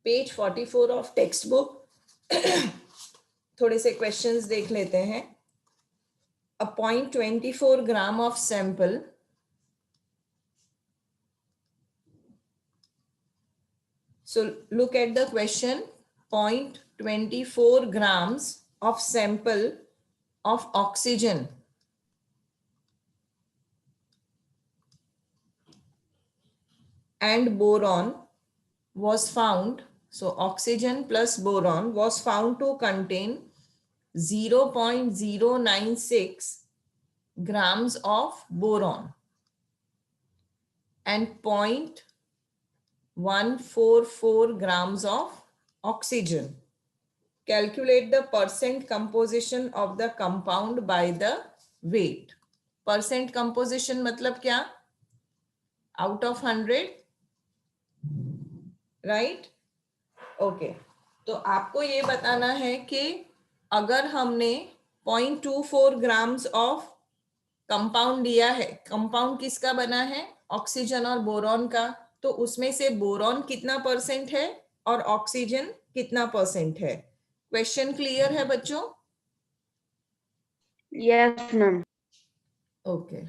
Page 44 of text book. थोड़े से questions देख लेते हैं। A 0.24 gram of sample so look at the question. 0.24 grams of sample of oxygen and boron was found. So oxygen plus boron was found to contain 0.096 grams of boron and 0.144 grams of oxygen. Calculate the percent composition of the compound by the weight. Percent composition मतलब क्या? Out of 100, right? Okay. तो आपको ये बताना है कि अगर हमने 0.24 ग्राम्स ऑफ कंपाउंड दिया है, कंपाउंड किसका बना है? ऑक्सीजन और बोरॉन का, तो उसमें से बोरॉन कितना परसेंट है और ऑक्सीजन कितना परसेंट है? क्वेश्चन क्लियर है बच्चों? Yes, ma'am. Okay.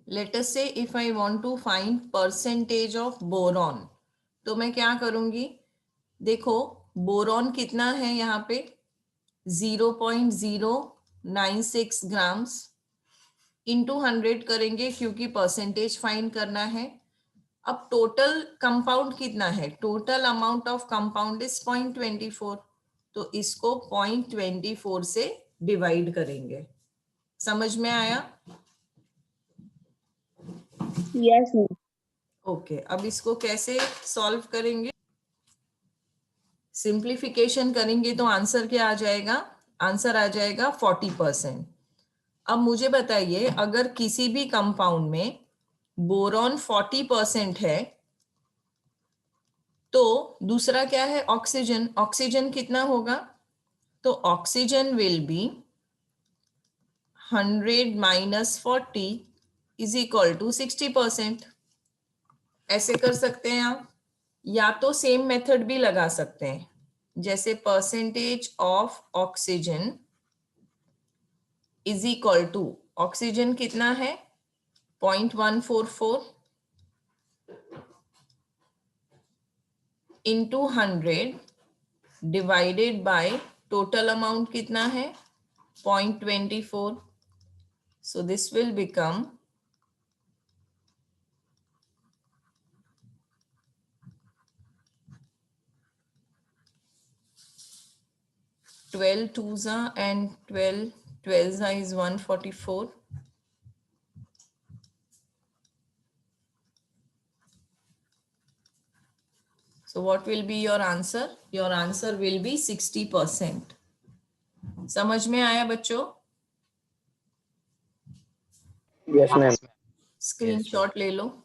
Let us say if I want to find percentage of boron, तो मैं क्या करूंगी? देखो बोरॉन कितना है यहाँ पे? 0.096 ग्राम्स इंटू 100 करेंगे क्योंकि परसेंटेज फाइंड करना है। अब टोटल कंपाउंड कितना है? Total amount of compound is 0.24, तो इसको 0.24 से डिवाइड करेंगे। समझ में आया? Yes, ma'am. ओके, अब इसको कैसे सॉल्व करेंगे? सिंप्लीफिकेशन करेंगे तो आंसर क्या आ जाएगा? आंसर आ जाएगा 40%। अब मुझे बताइए, अगर किसी भी कंपाउंड में बोरॉन 40% है तो दूसरा क्या है? ऑक्सीजन। ऑक्सीजन कितना होगा? तो oxygen will be 100 minus 40 is equal to 60%। ऐसे कर सकते हैं आप, या तो सेम मेथड भी लगा सकते हैं, जैसे percentage of oxygen is equal to, oxygen कितना है? 0.144 into 100 divided by total amount कितना है? 0.24. So this will become 12 twos and 12 12s is 144. So what will be your answer? Your answer will be 60%. समझ में आया बच्चों? Yes, ma'am. स्क्रीनशॉट ले लो।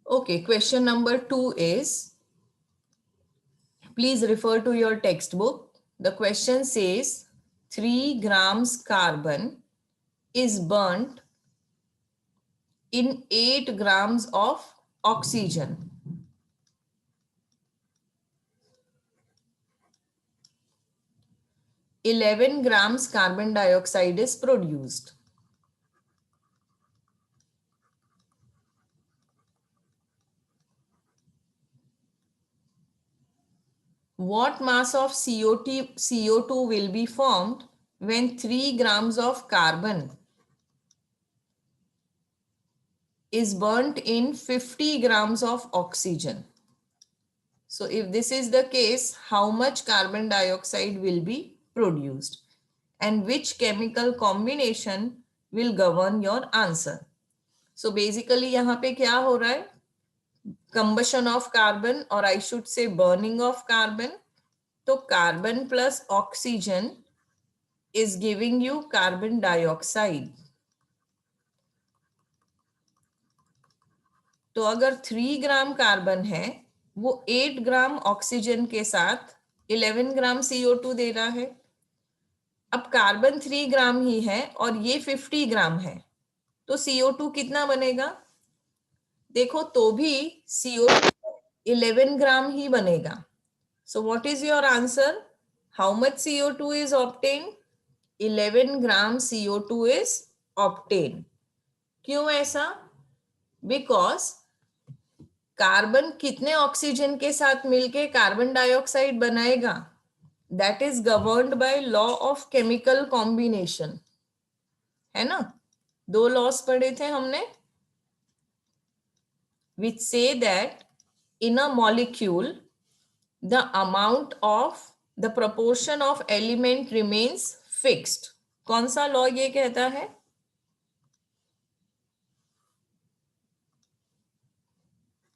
Okay, question number 2 is, please refer to your textbook. The question says 3 grams carbon is burnt in 8 grams of oxygen. (11 grams carbon dioxide is produced. What mass of CO2 will be formed when 3 grams of carbon is burnt in 50 grams of oxygen? So if this is the case, how much carbon dioxide will be produced? And which chemical combination will govern your answer? So basically यहाँ पे क्या हो रहा है? Combustion of carbon, or I should say burning of carbon. तो carbon plus oxygen is giving you carbon dioxide. तो अगर 3 gram carbon है, वो 8 ग्राम ऑक्सीजन के साथ 11 ग्राम CO2 दे रहा है, अब कार्बन 3 ग्राम ही है और ये 50 ग्राम है, तो CO2 कितना बनेगा? देखो तो भी CO2 11 ग्राम ही बनेगा. So what is your answer? How much CO2 is obtained? 11 gram CO2 is obtained. क्यों ऐसा? Because कार्बन कितने ऑक्सीजन के साथ मिलके कार्बन डाइऑक्साइड बनाएगा? That is governed by law of chemical combination, है ना? 2 लॉस पढ़े थे हमने, which say that in a molecule the amount of the proportion of element remains fixed. कौन सा लॉ ये कहता है?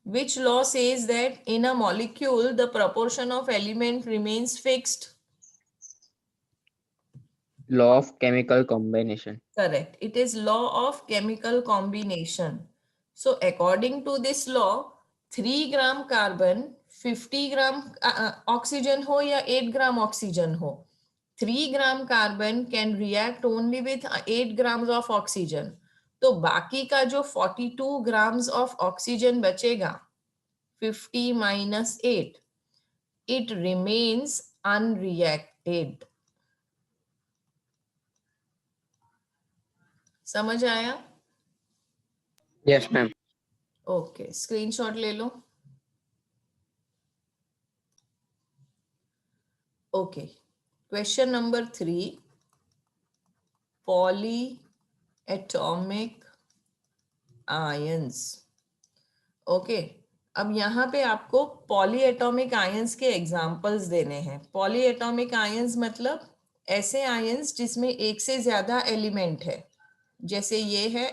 Which law says that in a molecule the proportion of element remains fixed? Law of chemical combination. Correct. It is law of chemical combination. So according to this law, 3 gram carbon, 50 gram oxygen हो या 8 gram oxygen हो, 3 gram carbon can react only with 8 grams of oxygen. तो बाकी का जो 42 grams of oxygen बचेगा, 50 minus 8, it remains unreacted. समझ आया? Yes, ma'am. ओके, स्क्रीनशॉट ले लो. Okay, question number 3, polyatomic ions. Okay, अब यहाँ पे आपको पॉलीएटॉमिक आयंस के एग्जांपल्स देने हैं. पॉलीएटॉमिक आयंस मतलब ऐसे आयंस जिसमें एक से ज्यादा एलिमेंट है, जैसे ये है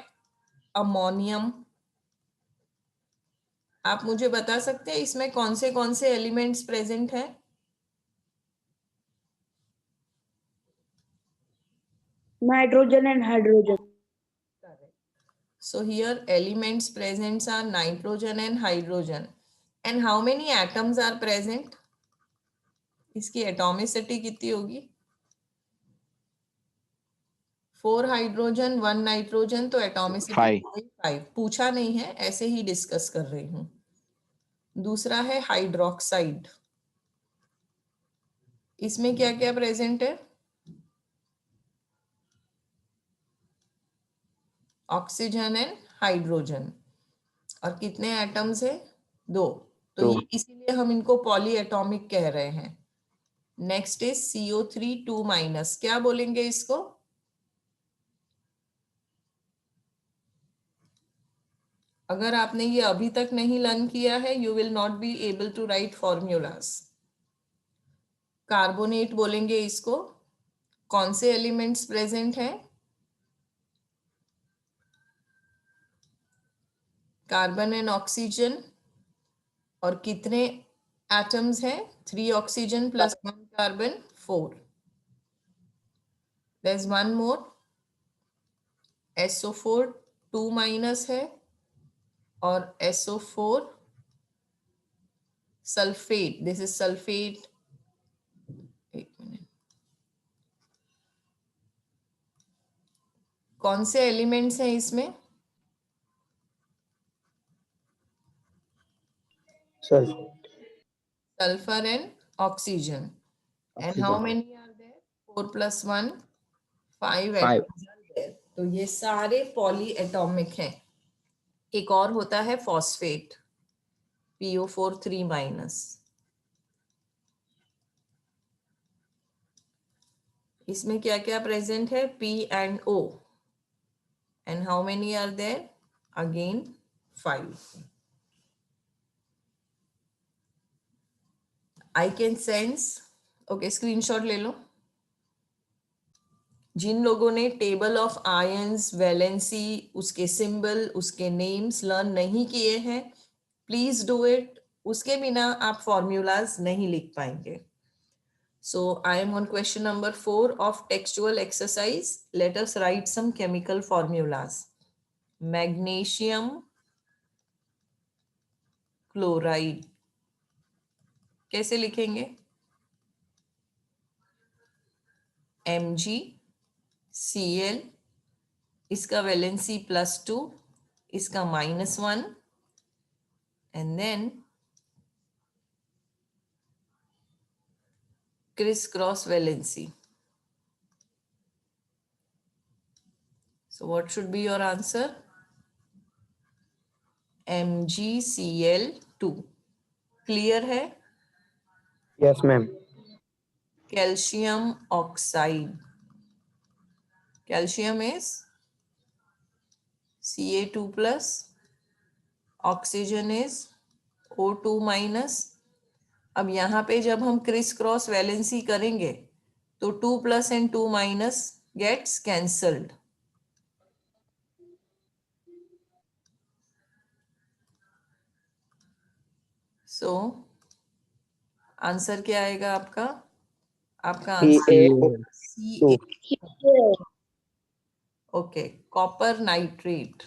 अमोनियम. आप मुझे बता सकते हैं इसमें कौन से एलिमेंट्स प्रेजेंट हैं? Nitrogen and hydrogen. So here elements present are nitrogen and hydrogen. And how many atoms are present? इसकी एटॉमिसिटी कितनी होगी? 4 हाइड्रोजन 1 नाइट्रोजन, तो एटॉमिसिटी 5. पूछा नहीं है, ऐसे ही डिस्कस कर रही हूं. दूसरा है हाइड्रोक्साइड. इसमें क्या क्या प्रेजेंट है? Oxygen and hydrogen. और कितने एटम्स है? 2. तो दो. ये इसीलिए हम इनको पॉलीएटॉमिक कह रहे हैं. Next is CO3 2 minus. क्या बोलेंगे इसको? अगर आपने ये अभी तक नहीं लर्न किया है, you will not be able to write formulas. Carbonate बोलेंगे इसको. कौन से एलिमेंट्स प्रेजेंट हैं? Carbon and oxygen. और कितने एटम्स हैं? 3 oxygen plus 1 carbon, 4. There is one more, SO4 2 minus है, और SO4 sulphate. This is sulphate. एक मिनट, कौन से एलिमेंट्स हैं इसमें? Sulfur. Sulfur and oxygen. And how many are there? 4 plus 1, 5 5. atoms are there. तो ये सारे पॉलीएटॉमिक हैं. एक और होता है फॉस्फेट, PO4 3 माइनस. इसमें क्या क्या प्रेजेंट है? P and O. And how many are there? Again 5. I can sense. Okay, screenshot ले लो. जिन लोगों ने टेबल ऑफ आयंस, वैलेंसी, उसके सिंबल, उसके नेम्स लर्न नहीं किए हैं, प्लीज डू इट. उसके बिना आप फॉर्मूलाज नहीं लिख पाएंगे. So I am on question number 4 of textual exercise. Let us write some chemical formulas. Magnesium chloride कैसे लिखेंगे? MgCl, इसका वैलेंसी +2, इसका -1, and then criss-cross valency. So what should be your answer? MgCl2. Clear है? Yes, ma'am. Calcium oxide. Calcium is Ca2 plus, oxygen is O2 minus. अब यहाँ पे जब हम क्रिस क्रॉस वैलेंसी करेंगे तो 2 plus and 2 minus gets cancelled. So answer क्या आएगा आपका? आपका answer Ca2. Ca. Okay, copper nitrate.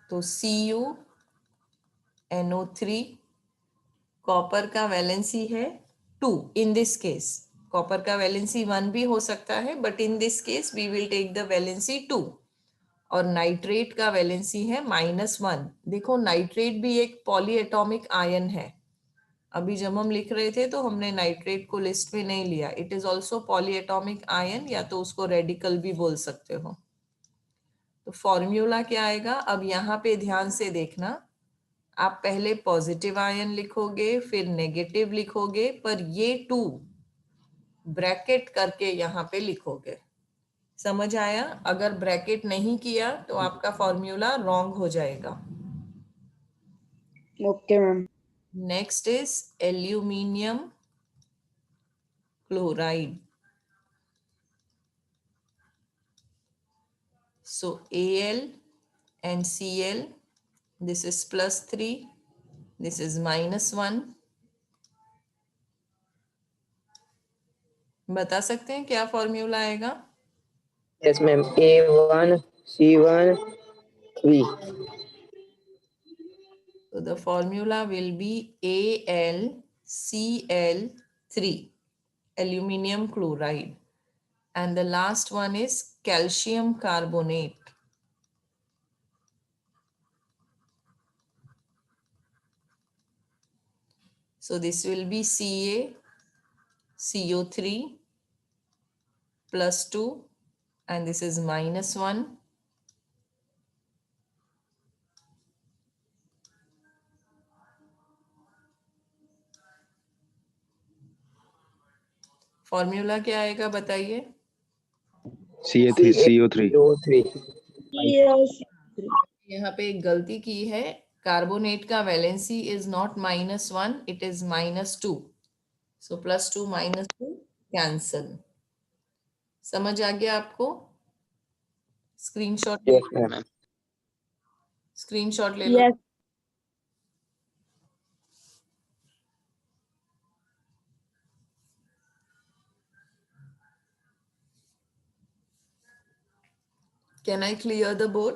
तो CuNO3, कॉपर का वैलेंसी है 2 इन दिस केस. कॉपर का वैलेंसी 1 भी हो सकता है, but in this case we will take the valency 2. और नाइट्रेट का वैलेंसी है -1. देखो नाइट्रेट भी एक पॉलीएटॉमिक आयन है. अभी जब हम लिख रहे थे तो हमने नाइट्रेट को लिस्ट में नहीं लिया. It is also polyatomic ion, या तो उसको रेडिकल भी बोल सकते हो. तो फॉर्मूला क्या आएगा? अब यहाँ पे ध्यान से देखना. आप पहले पॉजिटिव आयन लिखोगे, फिर नेगेटिव लिखोगे, पर ये 2 ब्रैकेट करके यहाँ पे लिखोगे. समझ आया? अगर ब्रैकेट नहीं किया तो आपका फॉर्मूला रॉन्ग हो जाएगा. Okay, ma'am. Next is aluminium chloride. So Al and Cl, this is +3, this is -1. बता सकते हैं क्या फॉर्मूला आएगा? Yes, ma'am. A1C13. So the formula will be AlCl3, aluminium chloride, and the last one is calcium carbonate. So this will be CaCO3 +2, and this is -1. Formula क्या आएगा बताइए? CO3. Yes. यहाँ पे एक गलती की है. कार्बोनेट का valency is not -1, it is -2. So +2 -2 cancel. समझ आ गया आपको? स्क्रीनशॉट ले Yes, लो. ma'am. स्क्रीनशॉट ले लो. Yes. Can I clear the board?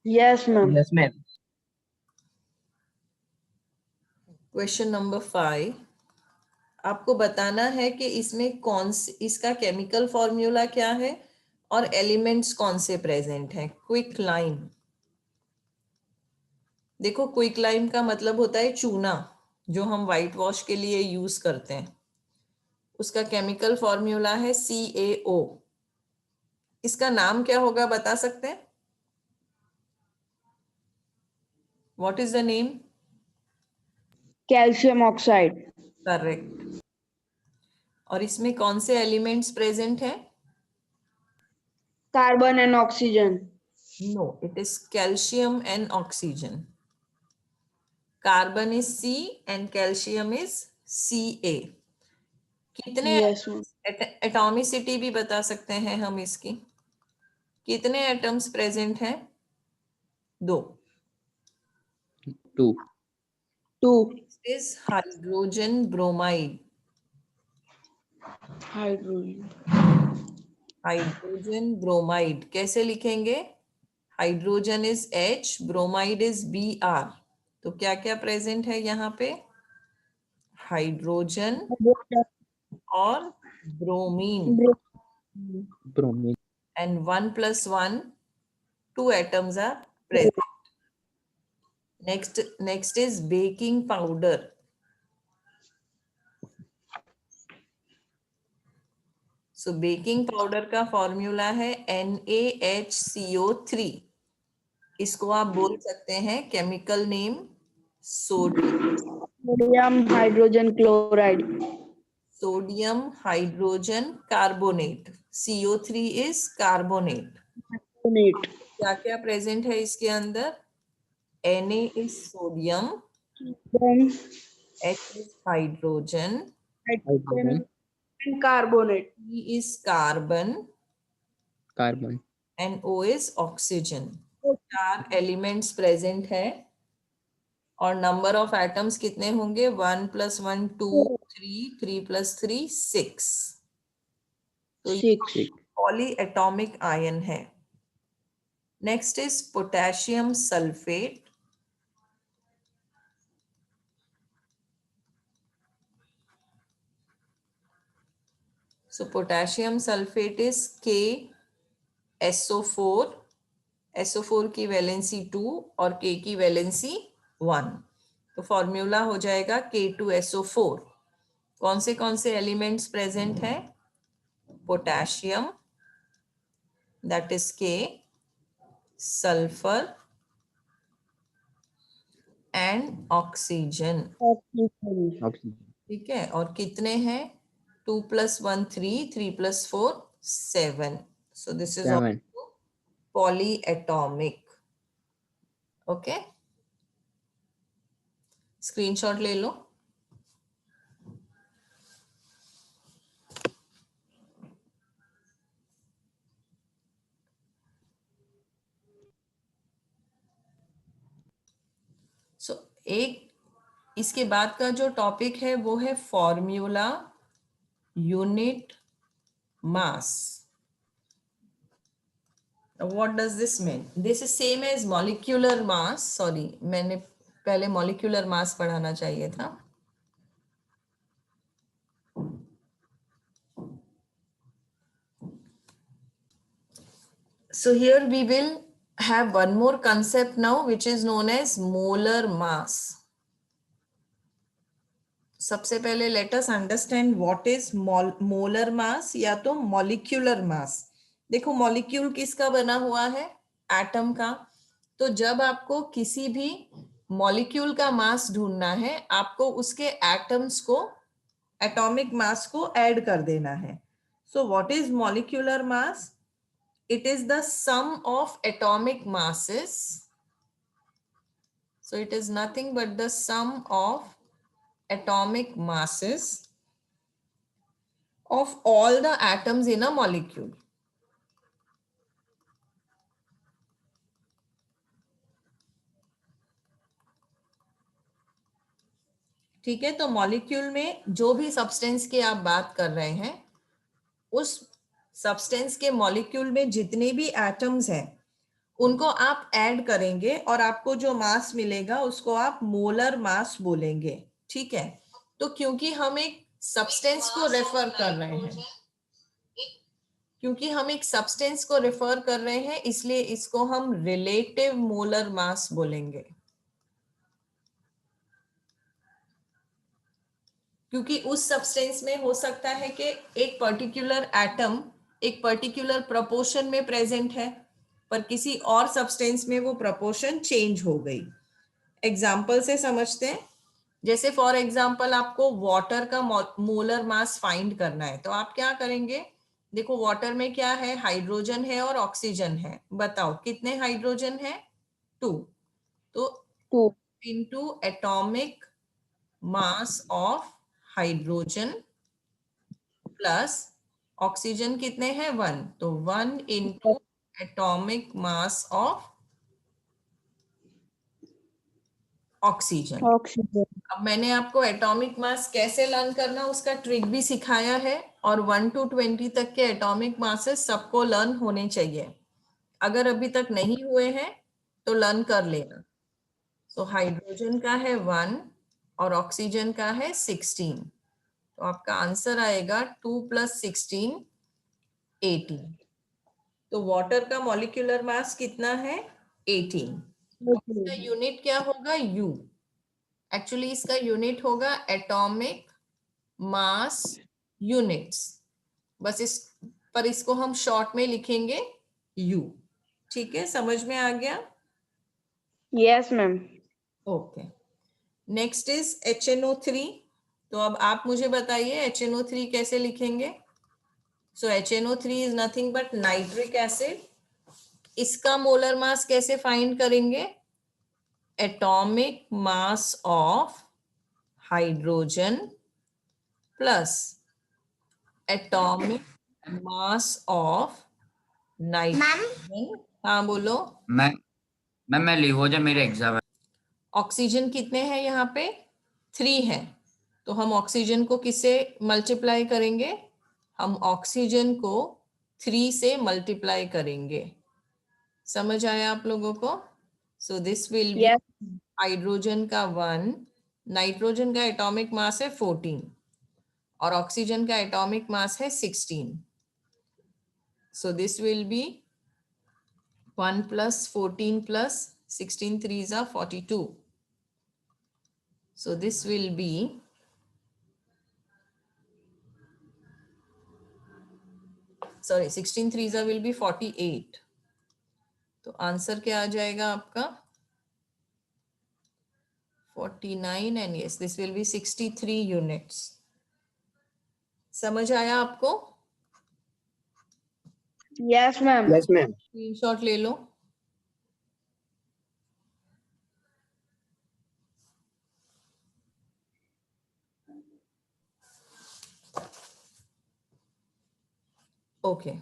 Yes, ma'am. Yes, ma'am. Question number 5. आपको बताना है कि इसमें इसका केमिकल फॉर्मूला क्या है और एलिमेंट्स कौन से प्रेजेंट हैं. Quick lime. देखो क्विक लाइम का मतलब होता है चूना, जो हम व्हाइट वॉश के लिए यूज करते हैं. उसका केमिकल फॉर्मूला है CaO. इसका नाम क्या होगा बता सकते हैं? What is the name? Calcium oxide. Correct. और इसमें कौन से एलिमेंट्स प्रेजेंट हैं? Carbon and oxygen. No, it is calcium and oxygen. Carbon is C and calcium is Ca. कितने Yes, ma'am. एटॉमिसिटी भी बता सकते हैं हम इसकी. कितने एटम्स प्रेजेंट हैं? 2. 2. 2. Is hydrogen bromide. Hydrogen. Hydrogen bromide कैसे लिखेंगे? Hydrogen is H, bromide is Br. तो क्या क्या प्रेजेंट है यहाँ पे? हाइड्रोजन और bromine, Bromine. and 1 plus 1, 2 atoms are present. Next is baking powder. So baking powder का फॉर्मूला है NaHCO3. इसको आप बोल सकते हैं chemical name sodium sodium hydrogen chloride. Carbonate. CO3 is carbonate. Carbonate. क्या क्या प्रेजेंट है इसके अंदर? Na is sodium, H is hydrogen, Hydrogen. Carbonate. E is carbon, Carbon. and O is oxygen. 4 elements present है और नंबर ऑफ एटम्स कितने होंगे? 1 + 1 2, 3, 3 + 3 6. तो ये 6। पॉली एटॉमिक आयन है. Next is potassium sulphate. So potassium sulfate is KSO4. SO4 की valency 2 और K की वैलेंसी 1. तो फॉर्मूला हो जाएगा K2SO4. कौन से एलिमेंट्स प्रेजेंट हैं? Potassium, that is K, sulphur and oxygen. Oxygen. ठीक है, और कितने हैं? 2 + 1 3, 3 + 4 7. So this is 7. also polyatomic. Okay, screenshot ले लो. सो एक इसके बाद का जो टॉपिक है वो है formula unit mass. What does this mean? This is same as molecular mass. Sorry, मैंने पहले मॉलिक्यूलर मास पढ़ाना चाहिए था. So here we will have one more concept now, which is known as molar mass. सबसे पहले let us understand what is molar mass या तो molecular mass. देखो मॉलिक्यूल किसका बना हुआ है? एटम का. तो जब आपको किसी भी मॉलिक्यूल का मास ढूंढना है, आपको उसके एटम्स को, एटॉमिक मास को ऐड कर देना है. So what is molecular mass? It is the sum of atomic masses. So it is nothing but the sum of atomic masses of all the atoms in a molecule. ठीक है, तो molecule में जो भी substance की आप बात कर रहे हैं, उस सब्सटेंस के मॉलिक्यूल में जितने भी एटम्स हैं उनको आप ऐड करेंगे और आपको जो मास मिलेगा उसको आप मोलर मास बोलेंगे. ठीक है, तो क्योंकि हम एक सब्सटेंस को रेफर कर रहे हैं, इसलिए इसको हम रिलेटिव मोलर मास बोलेंगे. क्योंकि उस सब्सटेंस में हो सकता है कि एक पर्टिकुलर एटम एक पर्टिकुलर प्रोपोर्शन में प्रेजेंट है, पर किसी और सब्सटेंस में वो प्रोपोर्शन चेंज हो गई. एग्जाम्पल से समझते हैं. जैसे फॉर एग्जाम्पल आपको वाटर का मोलर मास फाइंड करना है, तो आप क्या करेंगे? देखो वाटर में क्या है? हाइड्रोजन है और ऑक्सीजन है. बताओ कितने हाइड्रोजन है? 2. तो 2 into atomic mass of hydrogen plus oxygen कितने हैं? 1. तो 1 into atomic mass of oxygen. Oxygen. अब मैंने आपको एटॉमिक मास कैसे लर्न करना उसका ट्रिक भी सिखाया है, और 1 to 20 तक के एटॉमिक मासेस सबको लर्न होने चाहिए. अगर अभी तक नहीं हुए हैं तो लर्न कर लेना. सो हाइड्रोजन का है 1 और ऑक्सीजन का है 16, तो आपका आंसर आएगा 2 + 16 18। तो वाटर का मॉलिक्यूलर मास कितना है 18। इसका यूनिट क्या होगा U, एक्चुअली इसका यूनिट होगा एटॉमिक मास यूनिट्स, बस इस पर इसको हम शॉर्ट में लिखेंगे U। ठीक है, समझ में आ गया? Yes, ma'am. Okay, next is HNO3। तो अब आप मुझे बताइए HNO3 कैसे लिखेंगे। सो HNO3 is nothing but nitric acid. इसका मोलर मास कैसे फाइंड करेंगे? Atomic mass of hydrogen plus atomic mass of nitrogen. हाँ बोलो। मैं लीव हो जाए, मेरे एग्जाम है। ऑक्सीजन कितने हैं यहाँ पे? 3 है, तो हम ऑक्सीजन को किससे मल्टीप्लाई करेंगे? हम ऑक्सीजन को 3 से मल्टीप्लाई करेंगे। समझ आया आप लोगों को? So this will be Yes. Hydrogen का 1, नाइट्रोजन का एटॉमिक मास है 14 और ऑक्सीजन का एटॉमिक मास है 16। So this will be 1 + 14 + 16 3s are 42. So this will be sorry 16 3s will be 48. तो आंसर क्या आ जाएगा आपका 49 and yes this will be 63 units। समझ आया आपको? Yes, ma'am. Yes, ma'am. Screenshot ले लो। Okay,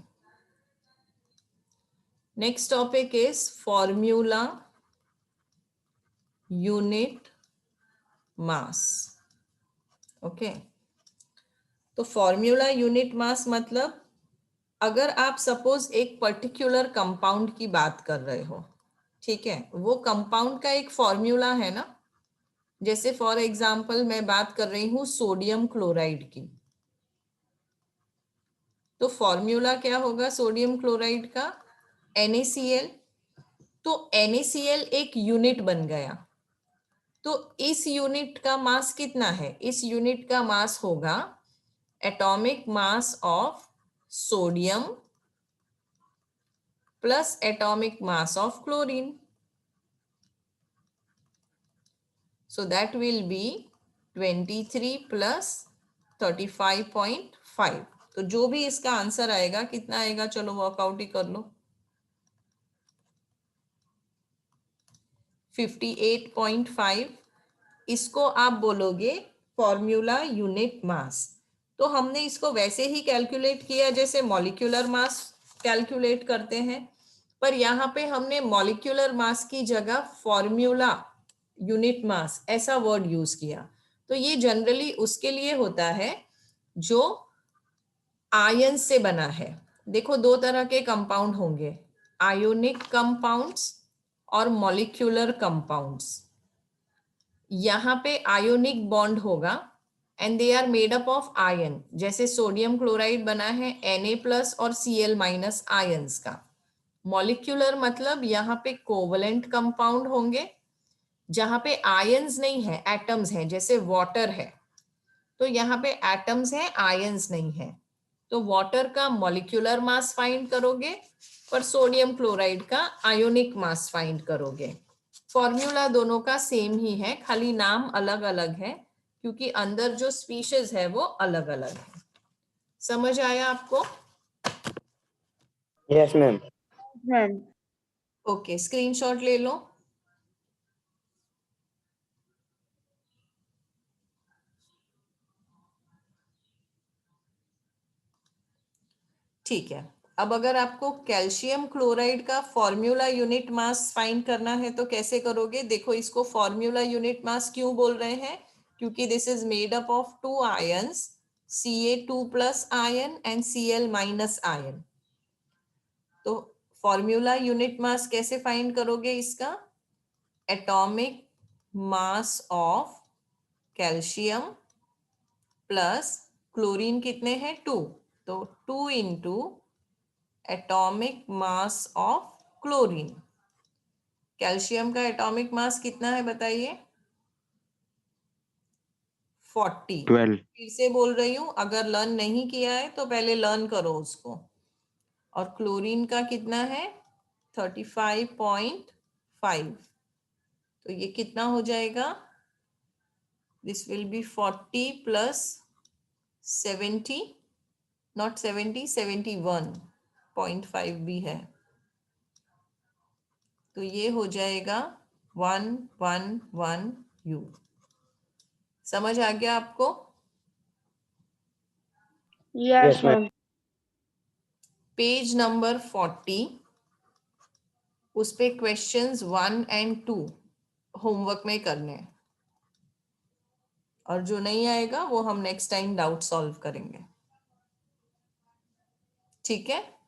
next topic is formula unit mass. Okay, तो फॉर्मूला यूनिट मास मतलब अगर आप सपोज एक पर्टिकुलर कंपाउंड की बात कर रहे हो, ठीक है, वो कंपाउंड का एक फॉर्मूला है ना। जैसे फॉर एग्जांपल मैं बात कर रही हूं सोडियम क्लोराइड की, तो फॉर्मूला क्या होगा सोडियम क्लोराइड का? NaCl। तो NaCl एक यूनिट बन गया, तो इस यूनिट का मास कितना है? इस यूनिट का मास होगा atomic mass of sodium plus atomic mass of chlorine. So that will be 23 + 35.5। तो जो भी इसका आंसर आएगा कितना आएगा, चलो वर्कआउट ही कर लो। 58.5। इसको आप बोलोगे फॉर्मूला यूनिट मास। तो हमने इसको वैसे ही कैलकुलेट किया जैसे मॉलिक्यूलर मास कैलकुलेट करते हैं, पर यहाँ पे हमने मॉलिक्यूलर मास की जगह फॉर्मूला यूनिट मास ऐसा वर्ड यूज किया। तो ये जनरली उसके लिए होता है जो आयन से बना है। देखो दो तरह के कंपाउंड होंगे, आयोनिक कंपाउंड्स और मॉलिक्यूलर कंपाउंड्स। यहाँ पे आयोनिक बॉन्ड होगा and they are made up of ion. जैसे सोडियम क्लोराइड बना है Na+ और Cl- आयंस का। मॉलिक्यूलर मतलब यहाँ पे कोवलेंट कंपाउंड होंगे जहां पे आयंस नहीं है, एटम्स हैं। जैसे वाटर है तो यहाँ पे एटम्स हैं, आयंस नहीं है। तो वाटर का मॉलिक्यूलर मास फाइंड करोगे, पर सोडियम क्लोराइड का आयोनिक मास फाइंड करोगे। फॉर्मूला दोनों का सेम ही है, खाली नाम अलग अलग है क्योंकि अंदर जो स्पीशीज है वो अलग अलग है। समझ आया आपको? Yes, ma'am. Ma'am. Okay, screenshot ले लो। ठीक है, अब अगर आपको कैल्शियम क्लोराइड का फॉर्मूला यूनिट मास फाइंड करना है तो कैसे करोगे? देखो इसको फॉर्मूला यूनिट मास क्यों बोल रहे हैं? क्योंकि this is made up of 2 ions, Ca2+ ion and Cl- ion. तो फॉर्मूला यूनिट मास कैसे फाइंड करोगे इसका? Atomic mass of calcium plus chlorine कितने हैं 2, तो 2 into atomic mass of chlorine. Calcium का एटॉमिक मास कितना है बताइए? 40। 12. फिर से बोल रही हूं, अगर लर्न नहीं किया है तो पहले लर्न करो उसको। और क्लोरीन का कितना है? 35.5। तो ये कितना हो जाएगा? This will be 40 plus 70, not 70, 71.5 भी है, तो ये हो जाएगा 111U। समझ आ गया आपको? Yes, Yes, ma'am. ma'am. Page number 40, उस पे क्वेश्चंस 1 and 2 होमवर्क में करने हैं, और जो नहीं आएगा वो हम नेक्स्ट टाइम डाउट सॉल्व करेंगे। ठीक है?